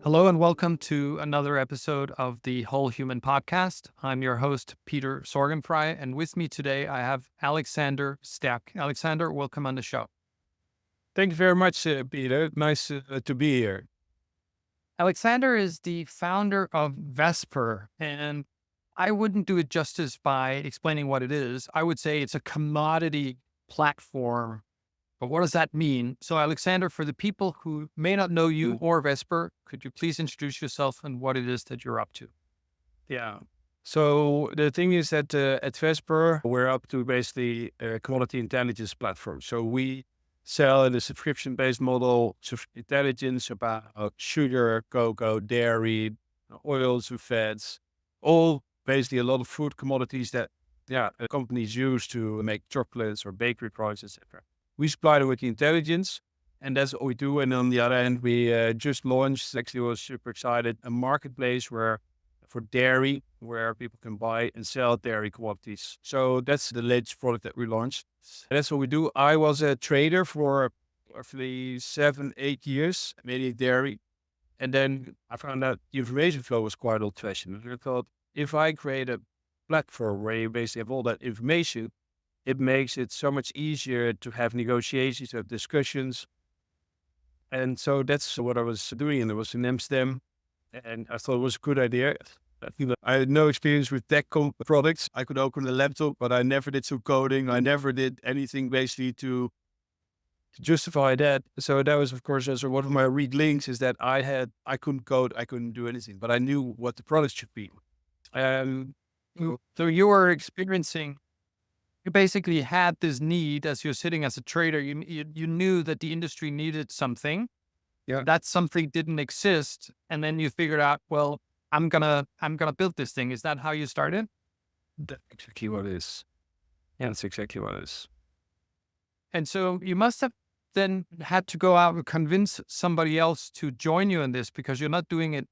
Hello and welcome to another episode of the Whole Human Podcast. I'm your host, Peter Sorgenfrey, and with me today I have Alexander Sterk. Alexander, welcome on the show. Thank you very much, Peter. Nice to be here. Alexander is the founder of Vesper, and I wouldn't do it justice by explaining what it is. I would say it's a commodity platform. But what does that mean? So, Alexander, for the people who may not know you or Vesper, could you please introduce yourself and what it is that you're up to? Yeah. So the thing is that at Vesper, we're up to basically a commodity intelligence platform. So we sell in a subscription-based model, intelligence about sugar, cocoa, dairy, oils and fats, all basically a lot of food commodities that companies use to make chocolates or bakery products, etc. We supply them with the intelligence, and that's what we do. And on the other end, we just launched, actually was super excited, a marketplace for dairy, where people can buy and sell dairy commodities. So that's the latest product that we launched. And that's what we do. I was a trader for roughly 7-8 years, mainly dairy. And then I found out the information flow was quite old-fashioned. And I thought, if I create a platform where you basically have all that information, it makes it so much easier to have negotiations, to have discussions. And so that's what I was doing. And it was in Amsterdam. And I thought it was a good idea. I had no experience with tech products. I could open a laptop, but I never did some coding. I never did anything basically to justify that. So that was, of course, also one of my weak links is that I couldn't code, I couldn't do anything, but I knew what the product should be. So you were experiencing, you basically had this need as you're sitting as a trader. You knew that the industry needed something. Yeah. That something didn't exist, and then you figured out, well, I'm gonna build this thing. Is that how you started? That's exactly what it is. Yeah, that's exactly what it is. And so you must have then had to go out and convince somebody else to join you in this because you're not doing it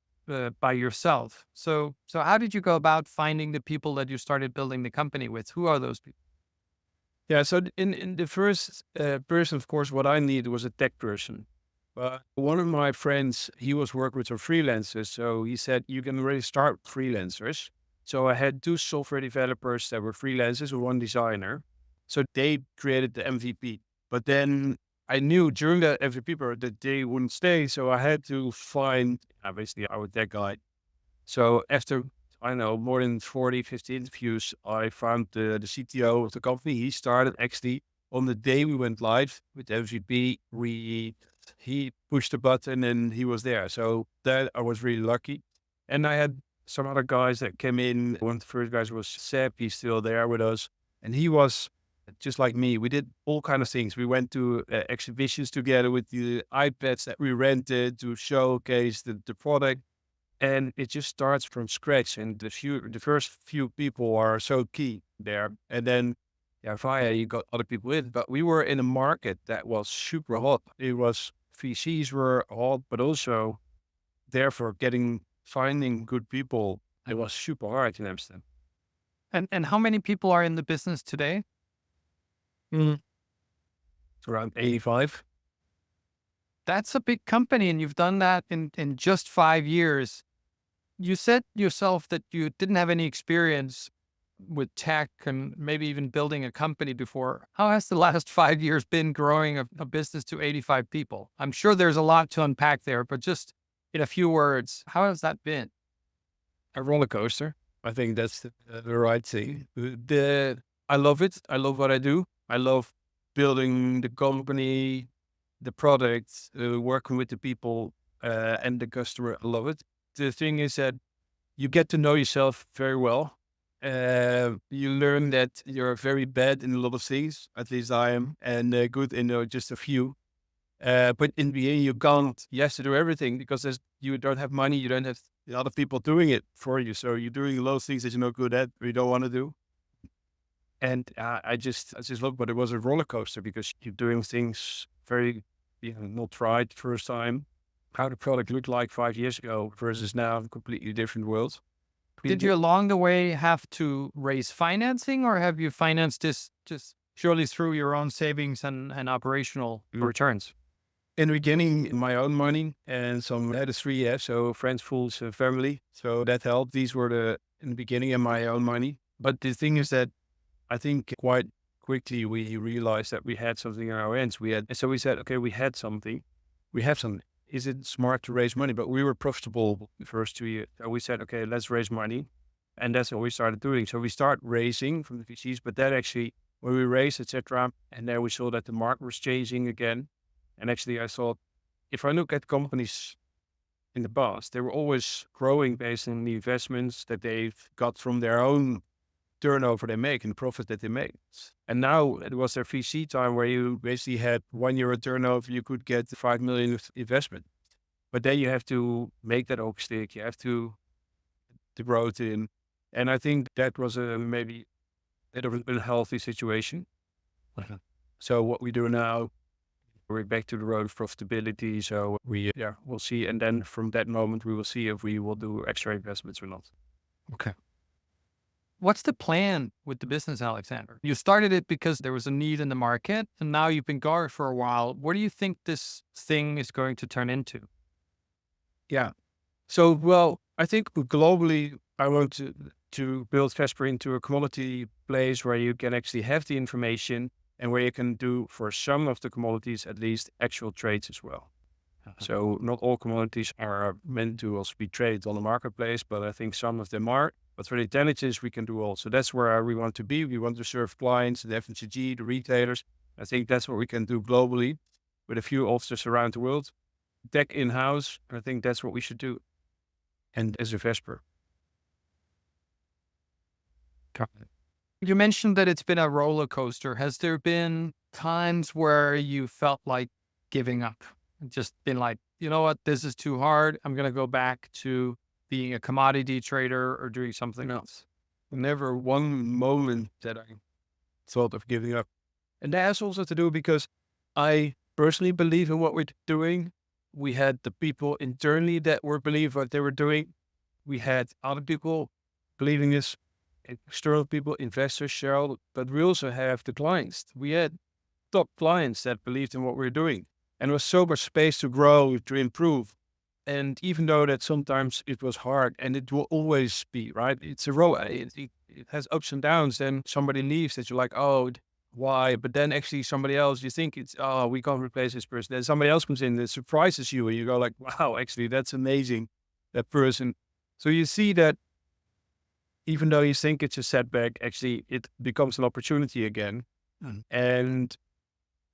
by yourself. So how did you go about finding the people that you started building the company with? Who are those people? Yeah, so in the first person, of course, what I needed was a tech person. But one of my friends, he was working with some freelancers. So he said, you can already start freelancers. So I had 2 software developers that were freelancers and 1 designer. So they created the MVP. But then I knew during the MVP period that they wouldn't stay. So I had to find basically our tech guy. So after, I don't know, more than 40, 50 interviews, I found the CTO of the company. He started actually on the day we went live with MVP. He pushed the button and he was there. So that I was really lucky. And I had some other guys that came in. One of the first guys was Seb. He's still there with us. And he was just like me. We did all kind of things. We went to exhibitions together with the iPads that we rented to showcase the product. And it just starts from scratch. And the first few people are so key there. And then via you got other people in. But we were in a market that was super hot. It was VCs were hot, but also therefore finding good people. It was super hard in Amsterdam. And how many people are in the business today? It's around 85. That's a big company, and you've done that in just 5 years. You said yourself that you didn't have any experience with tech and maybe even building a company before. How has the last 5 years been growing a business to 85 people? I'm sure there's a lot to unpack there, but just in a few words, how has that been? A roller coaster. I think that's the right thing. I love it. I love what I do. I love building the company, the product, working with the people and the customer. I love it. The thing is that you get to know yourself very well. You learn that you're very bad in a lot of things, at least I am, and good in just a few. But in the end, you have to do everything because you don't have money, you don't have the other people doing it for you. So you're doing a lot of things that you're not good at or you don't want to do. And I just love, but it was a roller coaster because you're doing things very, not right first time. How the product looked like 5 years ago versus now, a completely different world. Did you along the way have to raise financing, or have you financed this just purely through your own savings and operational returns? In the beginning, my own money and some had a 3F, so friends, fools, family. So that helped. These were in the beginning, and my own money. But the thing is that I think quite quickly we realized that we had something in our hands. And so we said, okay, we had something. We have something. Is it smart to raise money? But we were profitable the first 2 years. So we said, okay, let's raise money. And that's what we started doing. So we start raising from the VCs, but that actually, when we raised, etc., and then we saw that the market was changing again. And actually, I thought, if I look at companies in the past, they were always growing based on the investments that they've got from their own turnover they make and the profit that they make. And now it was their VC time where you basically had €1 turnover, you could get 5 million of investment. But then you have to make that hockey stick, you have to grow it in. And I think that was maybe a healthy situation. So what we do now, we're back to the road of profitability. So we'll see. And then from that moment, we will see if we will do extra investments or not. Okay. What's the plan with the business, Alexander? You started it because there was a need in the market, and now you've been going for a while. What do you think this thing is going to turn into? Yeah. So, well, I think globally, I want to build Vesper into a commodity place where you can actually have the information and where you can do, for some of the commodities, at least actual trades as well. So not all commodities are meant to also be traded on the marketplace, but I think some of them are. But for the intelligence, we can do also. That's where we want to be. We want to serve clients, the FMCG, the retailers. I think that's what we can do globally with a few offices around the world. Tech in-house, I think that's what we should do. And as a Vesper. You mentioned that it's been a roller coaster. Has there been times where you felt like giving up? Just been like, you know what, this is too hard. I'm going to go back to being a commodity trader or doing something else. Never one moment that I thought of giving up. And that has also to do because I personally believe in what we're doing. We had the people internally that were believe what they were doing. We had other people believing this, external people, investors, shareholders, but we also have the clients. We had top clients that believed in what we're doing. And there was so much space to grow, to improve. And even though that sometimes it was hard, and it will always be, right? It's a road. It has ups and downs. Then somebody leaves that you're like, oh, why? But then actually somebody else, you think it's, oh, we can't replace this person. Then somebody else comes in that surprises you, and you go like, wow, actually, that's amazing, that person. So you see that even though you think it's a setback, actually it becomes an opportunity again. And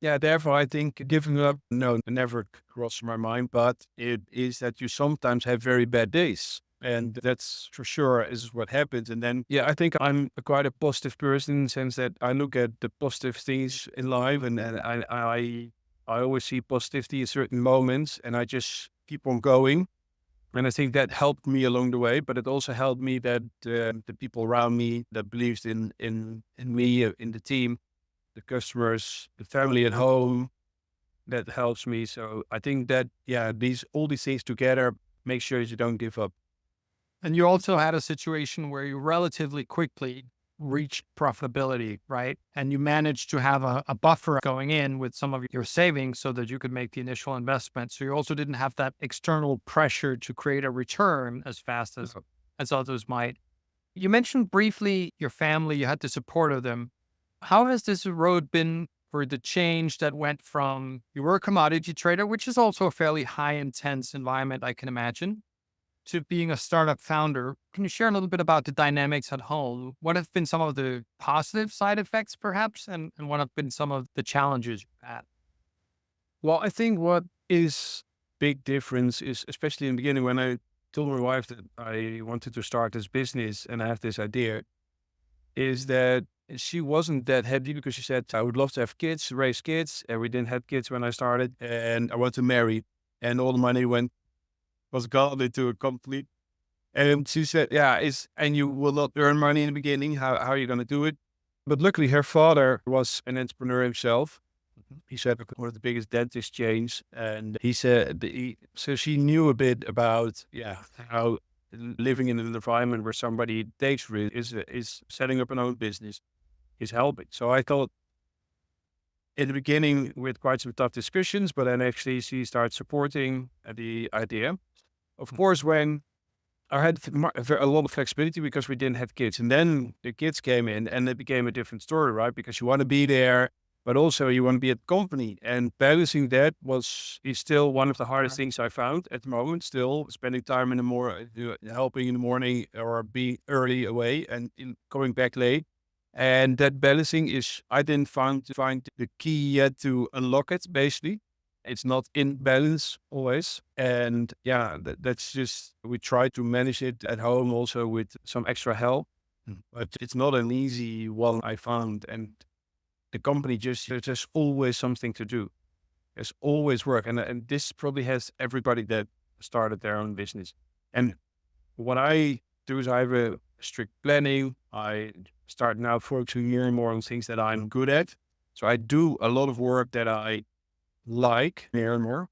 yeah, therefore I think giving up, no, never crossed my mind, but it is that you sometimes have very bad days. And that's for sure is what happens. And then, yeah, I think I'm quite a positive person in the sense that I look at the positive things in life and I always see positivity in certain moments and I just keep on going. And I think that helped me along the way, but it also helped me that the people around me that believed in me, in the team, the customers, the family at home, that helps me. So I think that, yeah, all these things together, make sure you don't give up. And you also had a situation where you relatively quickly reached profitability, right? And you managed to have a buffer going in with some of your savings so that you could make the initial investment. So you also didn't have that external pressure to create a return as fast as others might. You mentioned briefly your family, you had the support of them. How has this road been for the change that went from you were a commodity trader, which is also a fairly high intense environment, I can imagine, to being a startup founder? Can you share a little bit about the dynamics at home? What have been some of the positive side effects, perhaps, and what have been some of the challenges you've had? Well, I think what is big difference is, especially in the beginning, when I told my wife that I wanted to start this business and I have this idea, is that she wasn't that happy because she said, I would love to have kids, raise kids. And we didn't have kids when I started and I want to marry. And all the money was gone into a complete. And she said, yeah, and you will not earn money in the beginning. How are you going to do it? But luckily her father was an entrepreneur himself. He said one of the biggest dentist chains. And he said, so she knew a bit about, how living in an environment where somebody takes risk is setting up an own business is helping. So I thought in the beginning with quite some tough discussions, but then actually she started supporting the idea. Of course, when I had a lot of flexibility because we didn't have kids. And then the kids came in and it became a different story, right? Because you want to be there, but also you want to be at the company. And balancing that is still one of the hardest things I found at the moment. Still spending time in the helping in the morning or being early away and coming back late. And that balancing I didn't find the key yet to unlock it, basically. It's not in balance always. And yeah, that's just, we try to manage it at home also with some extra help. But it's not an easy one, I found. And the company there's just always something to do. There's always work. And this probably has everybody that started their own business. And what I do is I have a strict planning. I start now focusing more and more on things that I'm good at. So I do a lot of work that I like more and more.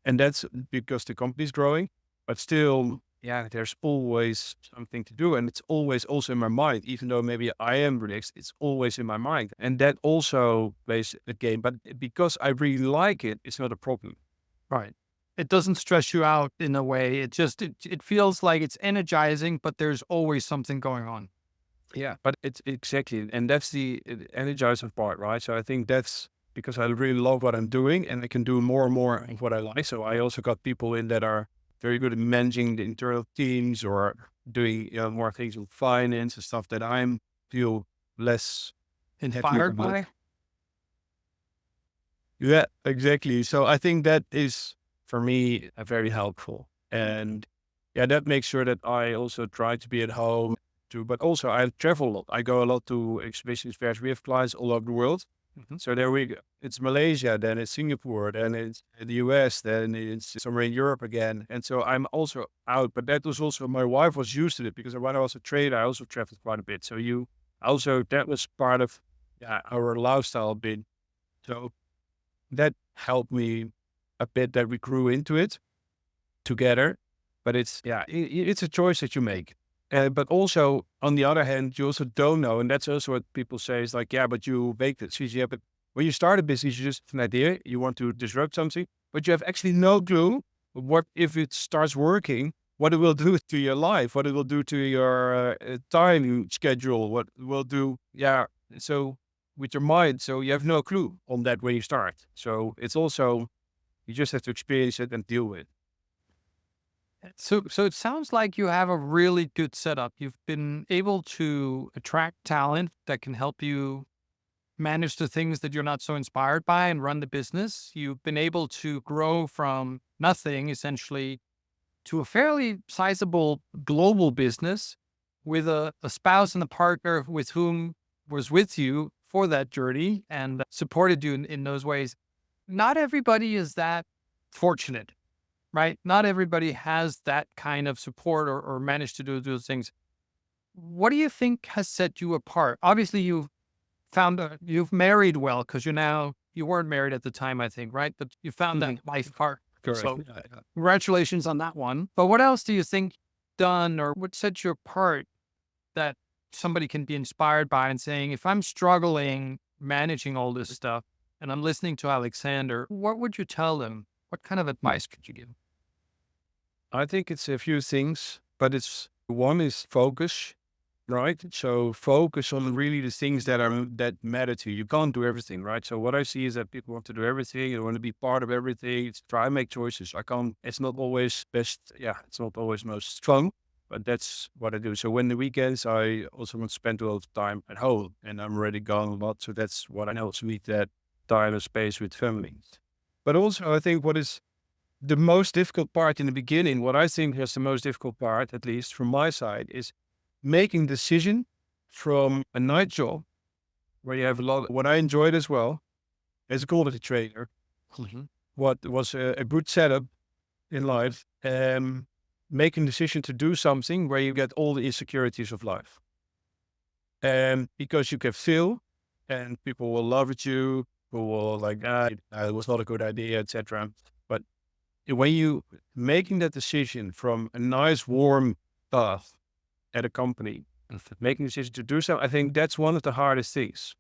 And that's because the company's growing, but still, yeah, there's always something to do. And it's always also in my mind, even though maybe I am relaxed, it's always in my mind. And that also plays a game. But because I really like it, it's not a problem. Right. It doesn't stress you out in a way. It feels like it's energizing, but there's always something going on. Yeah, but it's exactly, and that's the energizing part, right? So I think that's because I really love what I'm doing and I can do more and more of what I like. So I also got people in that are very good at managing the internal teams or doing more things with finance and stuff that I feel less Inspired by? Yeah, exactly. So I think that is for me very helpful. And yeah, that makes sure that I also try to be at home too, but also I travel a lot. I go a lot to exhibitions, fairs. We have clients all over the world. So there we go. It's Malaysia, then it's Singapore, then it's the US, then it's somewhere in Europe again. And so I'm also out, but that was also, my wife was used to it because when I was a trader, I also traveled quite a bit. So that was part of our lifestyle a bit. So that helped me a bit that we grew into it together. But it's a choice that you make. But also, on the other hand, you also don't know. And that's also what people say is like, yeah, but you baked it. So yeah, but when you start a business, you just have an idea, you want to disrupt something, but you have actually no clue what if it starts working, what it will do to your life, what it will do to your time schedule, what it will do. Yeah. So with your mind, so you have no clue on that when you start. So it's also, you just have to experience it and deal with it. So it sounds like you have a really good setup. You've been able to attract talent that can help you manage the things that you're not so inspired by and run the business. You've been able to grow from nothing essentially to a fairly sizable global business with a spouse and a partner with whom was with you for that journey and supported you in those ways. Not everybody is that fortunate, right? Not everybody has that kind of support or managed to do those things. What do you think has set you apart? Obviously, you've married well because you weren't married at the time, I think, right? But you found that life part. Correct. So Yeah, yeah. congratulations on that one. But what else do you think done or what sets you apart that somebody can be inspired by and saying, if I'm struggling managing all this stuff and I'm listening to Alexander, what would you tell them? What kind of advice could you give? I think it's a few things, but one is focus, right? So focus on really the things that matter to you. You can't do everything, right? So what I see is that people want to do everything. They want to be part of everything. It's try and make choices. I can't. It's not always best. Yeah, it's not always most fun, but that's what I do. So when the weekends, I also want to spend a lot of time at home, and I'm already gone a lot. So that's what I also need, that time and space with family. But also, I think what is the most difficult part in the beginning, what I think is the most difficult part, at least from my side, is making decision from a night job where you have what I enjoyed as well as a quality trader, what was a good setup in life, making decision to do something where you get all the insecurities of life. Because you can fail and people will laugh at you, who will like, it was not a good idea, etc. But when you making that decision from a nice warm path at a company, making a decision to do so, I think that's one of the hardest things.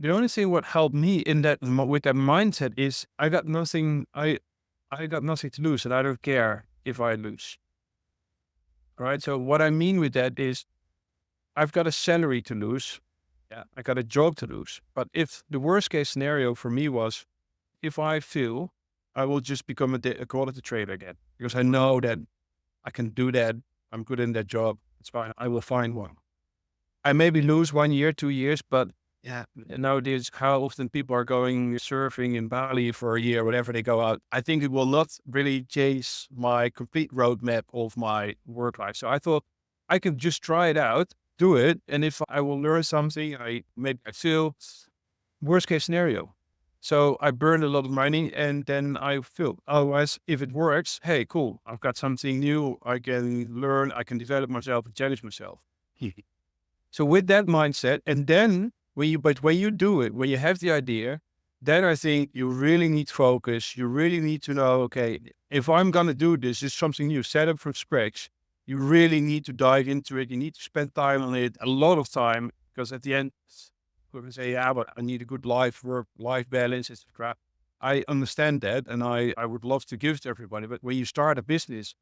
the only thing what helped me in that with that mindset is I got nothing. I got nothing to lose, and I don't care if I lose. Right. So what I mean with that is I've got a salary to lose. Yeah, I got a job to lose. But if the worst case scenario for me was if I fail, I will just become a quality trader again because I know that I can do that. I'm good in that job. It's fine. I will find one. I maybe lose 1 year, 2 years, but yeah, nowadays how often people are going surfing in Bali for a year, whatever they go out. I think it will not really change my complete roadmap of my work life. So I thought I can just try it out, do it, and if I will learn something, I fail. Worst case scenario. So I burned a lot of money and then I failed. Otherwise, if it works, hey, cool. I've got something new. I can learn. I can develop myself and challenge myself. So with that mindset, and then when you do it, when you have the idea, then I think you really need focus. You really need to know, okay, if I'm going to do this, it's something new, set up from scratch. You really need to dive into it. You need to spend time on it, a lot of time, because at the end, we're going to say, yeah, but I need a good work-life balance, etc. I understand that, and I would love to give to everybody. But when you start a business,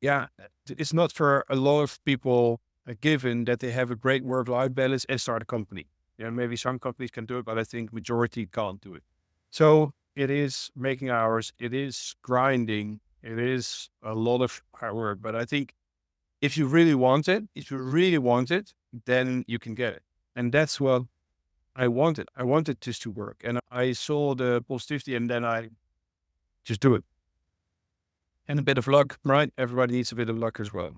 yeah, it's not for a lot of people given that they have a great work-life balance and start a company. Yeah, maybe some companies can do it, but I think majority can't do it. So it is making hours, it is grinding, it is a lot of hard work. But I think if you really want it, then you can get it. And that's what I wanted. I wanted this to work. And I saw the positivity and then I just do it. And a bit of luck, right? Everybody needs a bit of luck as well.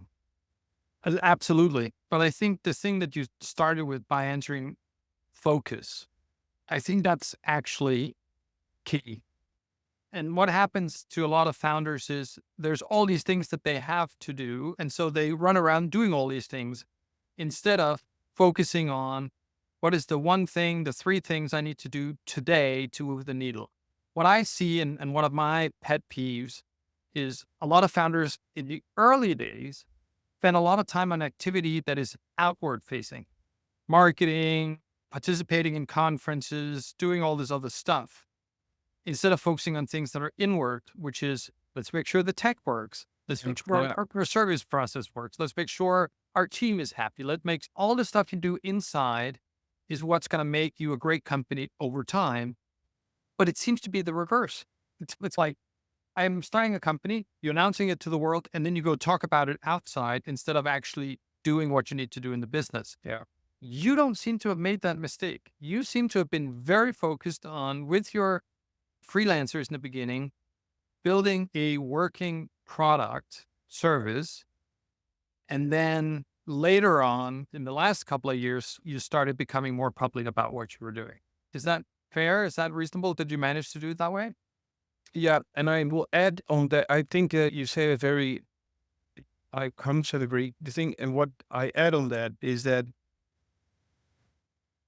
Absolutely. But I think the thing that you started with by answering focus, I think that's actually key. And what happens to a lot of founders is there's all these things that they have to do. And so they run around doing all these things instead of focusing on what is the one thing, the three things I need to do today to move the needle. What I see, and one of my pet peeves, is a lot of founders in the early days spend a lot of time on activity that is outward facing, marketing, participating in conferences, doing all this other stuff, instead of focusing on things that are inward, which is let's make sure the tech works. Let's make sure our service process works. Let's make sure our team is happy. Let's make all the stuff you do inside is what's going to make you a great company over time. But it seems to be the reverse. It's like, I'm starting a company, you're announcing it to the world, and then you go talk about it outside instead of actually doing what you need to do in the business. Yeah. You don't seem to have made that mistake. You seem to have been very focused on, with your freelancers in the beginning, building a working product, service. And then later on, in the last couple of years, you started becoming more public about what you were doing. Is that fair? Is that reasonable? Did you manage to do it that way? Yeah, and I will add on that. I think you say a very, I completely agree. The thing, and what I add on that is that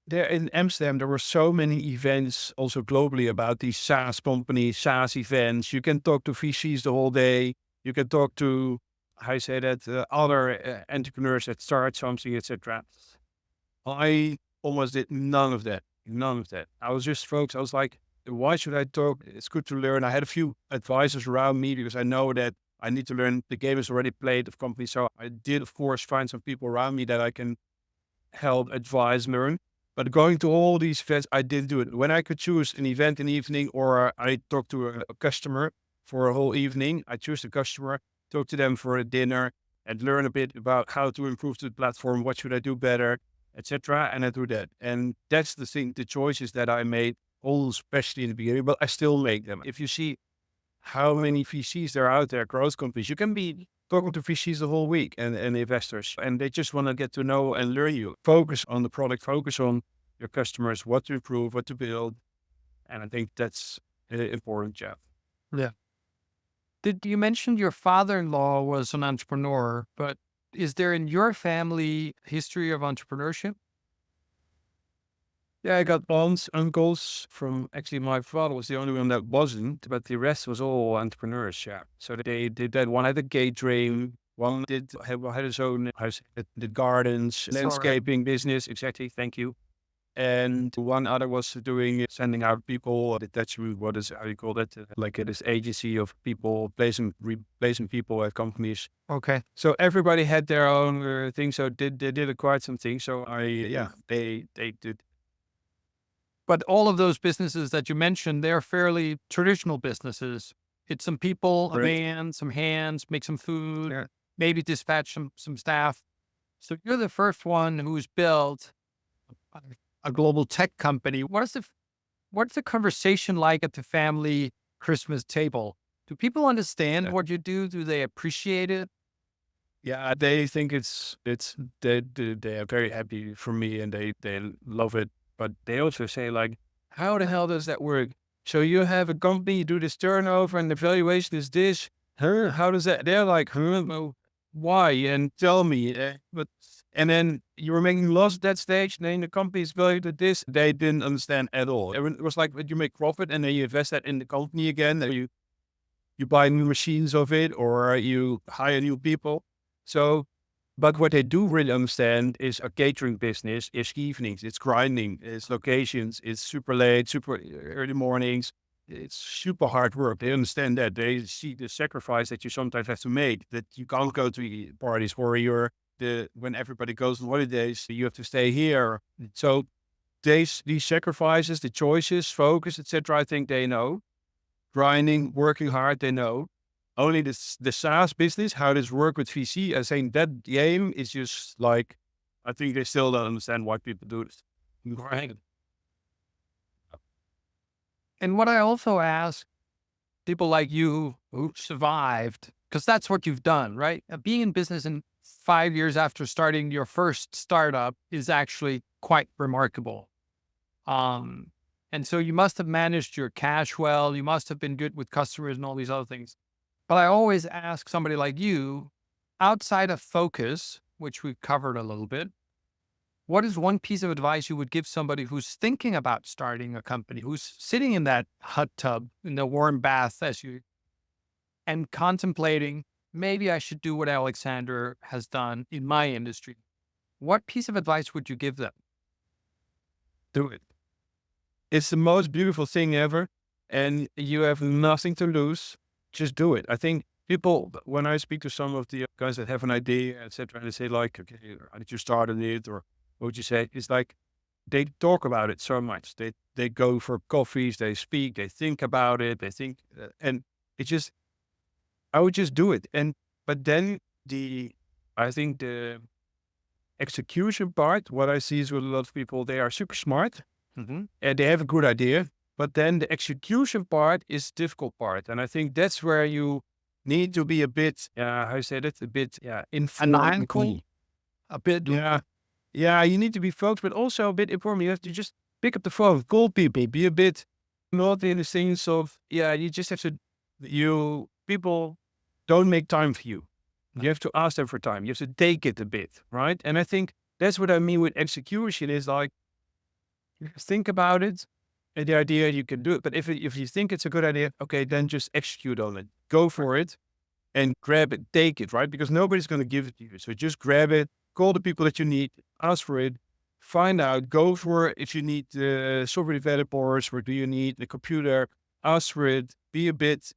there in Amsterdam, there were so many events also globally about these SaaS companies, SaaS events. You can talk to VCs the whole day. You can talk to, how you say that, other entrepreneurs that start something, etc. I almost did none of that. None of that. I was just focused. I was like, why should I talk? It's good to learn. I had a few advisors around me because I know that I need to learn. The game is already played of companies. So I did, of course, find some people around me that I can help, advise, learn. But going to all these events, I didn't do it. When I could choose an event in the evening or I talked to a customer for a whole evening, I choose the customer, talk to them for a dinner and learn a bit about how to improve the platform. What should I do better, etc. And I do that. And that's the thing, the choices that I made, all especially in the beginning, but I still make them. If you see how many VCs there are out there, growth companies, you can be talking to VCs the whole week and investors, and they just want to get to know and learn you. Focus on the product, focus on your customers, what to improve, what to build. And I think that's important, Jeff. Yeah. Did you mention your father-in-law was an entrepreneur, but is there in your family history of entrepreneurship? Yeah, I got aunts, uncles from, actually my father was the only one that wasn't, but the rest was all entrepreneurs, yeah. So they did that. One had a catering, one had his own house, the gardens, Sorry. landscaping business, exactly, thank you. And one other was sending out people, detachment, how you call that? Like this agency of people, replacing people at companies. Okay. So everybody had their own thing. So they did quite some things. So they did. But all of those businesses that you mentioned, they're fairly traditional businesses. It's some people, a Correct. van, some hands, make some food, Yeah. maybe dispatch some staff. So you're the first one who's built a a global tech company. What's the conversation like at the family Christmas table? Do people understand Yeah. what you do? Do they appreciate it? Yeah, they think they are very happy for me and they love it. But they also say like, how the hell does that work? So you have a company, you do this turnover, and the valuation is this. Huh? How does that? They're like, huh? Well, why? And tell me. And then you were making loss at that stage, and then the company is valued at this. They didn't understand at all. It was like you make profit, and then you invest that in the company again. Then you buy new machines of it, or you hire new people. So, but what they do really understand is a catering business is evenings, it's grinding, it's locations, it's super late, super early mornings. It's super hard work. They understand that. They see the sacrifice that you sometimes have to make, that you can't go to parties where when everybody goes on holidays, you have to stay here. So these sacrifices, the choices, focus, etc., I think they know. Grinding, working hard, they know. Only the SaaS business, how does work with VC, I think that game is just like, I think they still don't understand why people do this. Right. And what I also ask people like you who survived, because that's what you've done, right? Being in business in 5 years after starting your first startup is actually quite remarkable. Um, and so you must have managed your cash well. You must have been good with customers and all these other things. But I always ask somebody like you, outside of focus, which we've covered a little bit, what is one piece of advice you would give somebody who's thinking about starting a company, who's sitting in that hot tub, in the warm bath, and contemplating, maybe I should do what Alexander has done in my industry? What piece of advice would you give them? Do it. It's the most beautiful thing ever, and you have nothing to lose. Just do it. I think people, when I speak to some of the guys that have an idea, etc., they say like, okay, how did you start on it, or what would you say? It's like they talk about it so much. They go for coffees, they speak, they think about it, they think, and it's just, I would just do it. But then I think the execution part, what I see is with a lot of people, they are super smart and they have a good idea, but then the execution part is the difficult part. And I think that's where you need to be a bit, how you say that, a bit, informed. Analytical? A bit. Yeah. Yeah, you need to be focused, but also a bit informed. You have to just pick up the phone, call people, be a bit not in the sense of, you just have to, people don't make time for you. You have to ask them for time. You have to take it a bit, right? And I think that's what I mean with execution is like, you think about it and the idea you can do it. But if you think it's a good idea, okay, then just execute on it. Go for it and grab it, take it, right? Because nobody's going to give it to you. So just grab it, call the people that you need, ask for it, find out, go for if you need software developers, or do you need the computer, ask for it, be a bit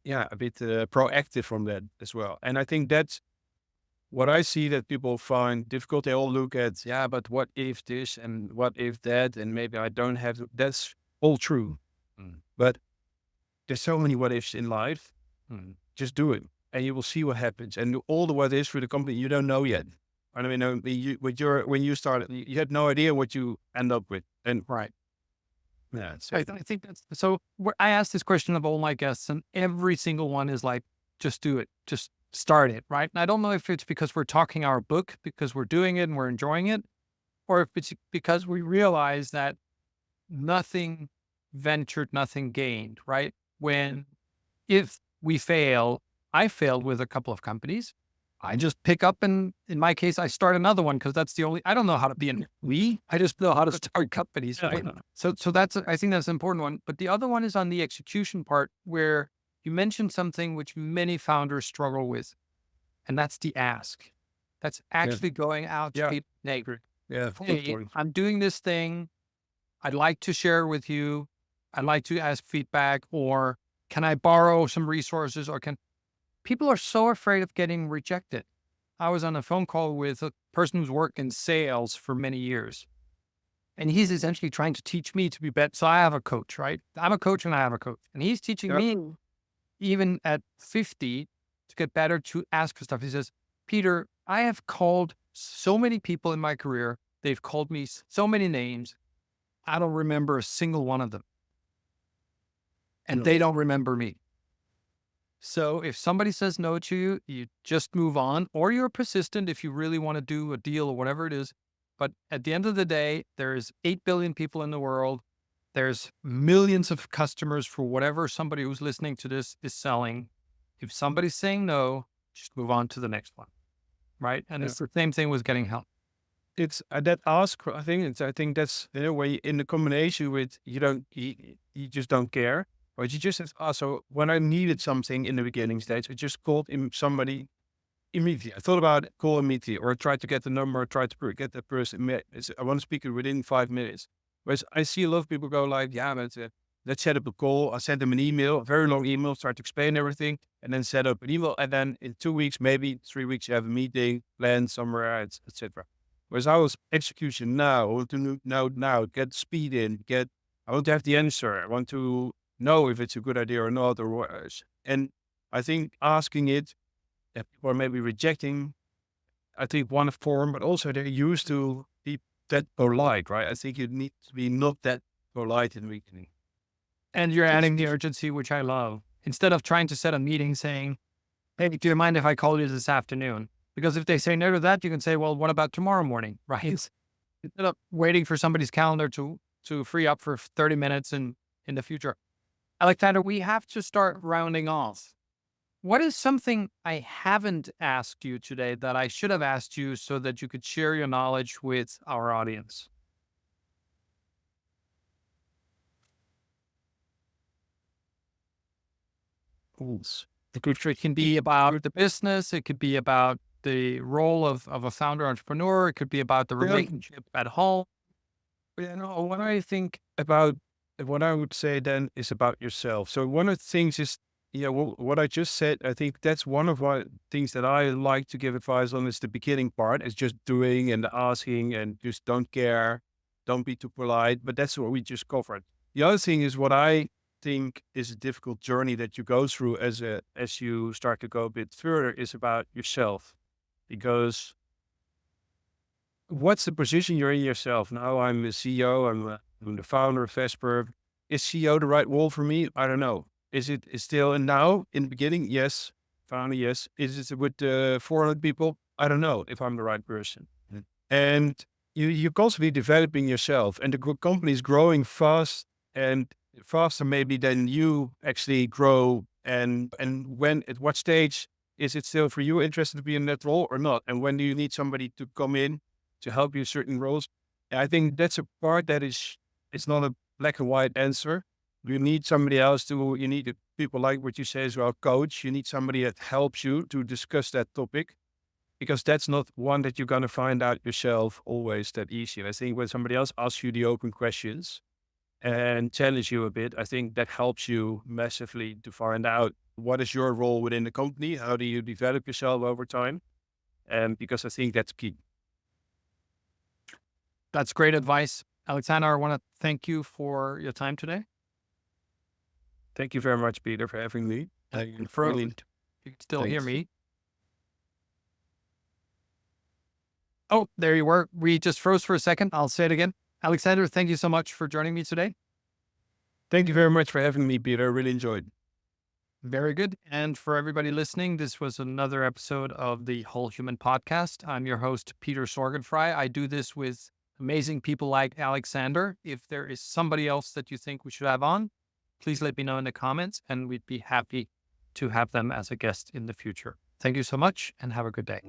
proactive from that as well. And I think that's what I see that people find difficult. They all look at, but what if this and what if that, and maybe I don't have to. That's all true. But there's so many what ifs in life. Just do it and you will see what happens. And all the what ifs for the company, you don't know yet. I mean, when you started, you had no idea what you end up with. And Right. yeah, I think that's so. I asked this question of all my guests, and every single one is like, just do it, just start it, right? And I don't know if it's because we're talking our book, because we're doing it and we're enjoying it, or if it's because we realize that nothing ventured, nothing gained, right? If we fail, I failed with a couple of companies. I just pick up and in my case, I start another one because that's the only, I don't know how to be I just know how to start companies. Yeah, I know. So I think that's an important one. But the other one is on the execution part where you mentioned something which many founders struggle with, and that's the ask. That's actually going out to people. Hey, Yeah, good Hey, point. I'm doing this thing. I'd like to share with you. I'd like to ask feedback, or can I borrow some resources, or can people are so afraid of getting rejected. I was on a phone call with a person who's worked in sales for many years, and he's essentially trying to teach me to be better. So I have a coach, right? I'm a coach and I have a coach, and he's teaching Yeah. me even at 50 to get better to ask for stuff. He says, Peter, I have called so many people in my career. They've called me so many names. I don't remember a single one of them, and Yeah. they don't remember me. So if somebody says no to you, you just move on, or you're persistent if you really want to do a deal or whatever it is. But at the end of the day, there's 8 billion people in the world. There's millions of customers for whatever somebody who's listening to this is selling. If somebody's saying no, just move on to the next one. Right. And Yeah. it's the same thing with getting help. It's that ask. I think that's where in the combination with you just don't care, or you just said, oh, so when I needed something in the beginning stage, I just called somebody immediately. I thought about it, call immediately, or I tried to get the number, tried to get that person. I want to speak it within 5 minutes. Whereas I see a lot of people go like, yeah, but let's set up a call. I send them an email, a very long email, start to explain everything, and then set up an email. And then in 2 weeks, maybe 3 weeks, you have a meeting, plan somewhere, etc. Whereas I was execution now, I want to know now, get speed in, I want to have the answer. I want to know if it's a good idea or not, or what. And I think asking it, that people are maybe rejecting, I think one form, but also they're used to be that polite, right? I think you need to be not that polite in the beginning. And you're It's adding the urgency, which I love. Instead of trying to set a meeting saying, hey, do you mind if I call you this afternoon? Because if they say no to that, you can say, well, what about tomorrow morning? Right. Instead of waiting for somebody's calendar to free up for 30 minutes in the future. Alexander, we have to start rounding off. What is something I haven't asked you today that I should have asked you so that you could share your knowledge with our audience? tools. It can be about the business. It could be about the role of a founder entrepreneur. It could be about the Yeah, relationship at home. no, what I think about, what I would say then is about yourself. So one of the things is, what I just said, I think that's one of the things that I like to give advice on is the beginning part, is just doing and asking and just don't care, don't be too polite. But that's what we just covered. The other thing is what I think is a difficult journey that you go through as you start to go a bit further is about yourself, because what's the position you're in yourself? Now I'm the CEO, I'm the founder of Vesper. Is CEO the right role for me? I don't know. Is still and now in the beginning? Yes. Founder, yes. Is it with 400 people? I don't know if I'm the right person. Mm. And you're constantly developing yourself, and the company is growing fast and faster maybe than you actually grow. And when at what stage is it still for you interested to be in that role or not? And when do you need somebody to come in to help you certain roles? And I think that's a part that it's not a black and white answer. You need somebody else you need people like what you say as well, coach. You need somebody that helps you to discuss that topic, because that's not one that you're going to find out yourself always that easy. And I think when somebody else asks you the open questions and challenge you a bit, I think that helps you massively to find out what is your role within the company? How do you develop yourself over time? And because I think that's key. That's great advice. Alexander, I want to thank you for your time today. Thank you very much, Peter, for having me. And for you can still hear Thanks. me. Oh, there you were. We just froze for a second. I'll say it again. Alexander, thank you so much for joining me today. Thank you very much for having me, Peter. I really enjoyed. Very good. And for everybody listening, this was another episode of the Whole Human Podcast. I'm your host, Peter Sorgenfrey. I do this with amazing people like Alexander. If there is somebody else that you think we should have on, please let me know in the comments, and we'd be happy to have them as a guest in the future. Thank you so much, and have a good day.